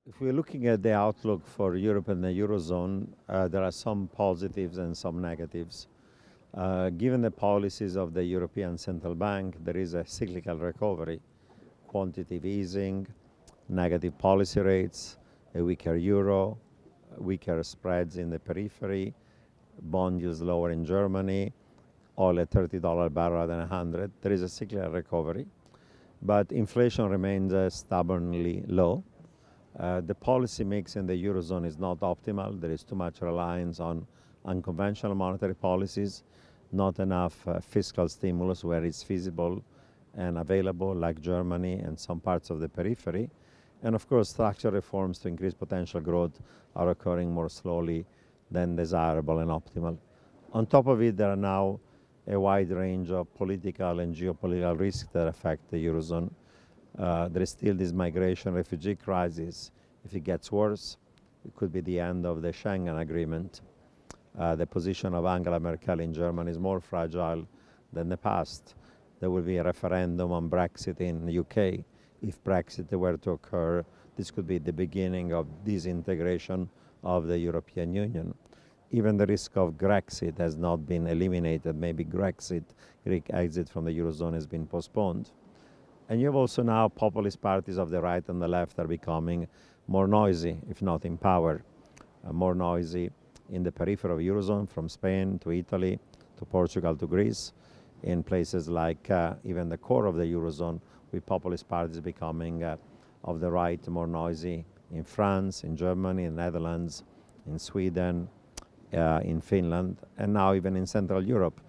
If we're looking at the outlook for Europe and the Eurozone, there are some positives and some negatives. Given the policies of the European Central Bank, there is a cyclical recovery, quantitative easing, negative policy rates, a weaker euro, weaker spreads in the periphery, bond yields lower in Germany, oil at $30 barrel rather than 100. There is a cyclical recovery, but inflation remains stubbornly low. The policy mix in the Eurozone is not optimal. There is too much reliance on unconventional monetary policies, not enough fiscal stimulus where it's feasible and available, like Germany and some parts of the periphery. And of course, structural reforms to increase potential growth are occurring more slowly than desirable and optimal. On top of it, there are now a wide range of political and geopolitical risks that affect the Eurozone. There is still this migration refugee crisis. If it gets worse, it could be the end of the Schengen agreement. The position of Angela Merkel in Germany is more fragile than the past. There will be a referendum on Brexit in the UK. If Brexit were to occur, this could be the beginning of disintegration of the European Union. Even the risk of Grexit has not been eliminated. Maybe Greek exit from the Eurozone has been postponed. And you have also now populist parties of the right and the left are becoming more noisy, if not in power, more noisy in the periphery of Eurozone, from Spain to Italy to Portugal to Greece, in places like even the core of the Eurozone, with populist parties becoming of the right more noisy in France, in Germany, in Netherlands, in Sweden, in Finland, and now even in Central Europe.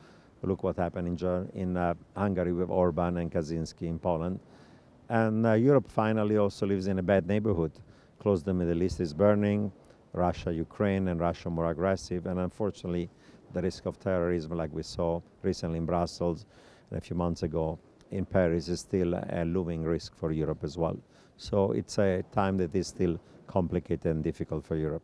Look what happened in Hungary with Orban and Kaczynski in Poland. And Europe finally also lives in a bad neighborhood. Close to the Middle East is burning, Russia, Ukraine, and Russia more aggressive. And unfortunately, the risk of terrorism, like we saw recently in Brussels and a few months ago in Paris, is still a looming risk for Europe as well. So it's a time that is still complicated and difficult for Europe.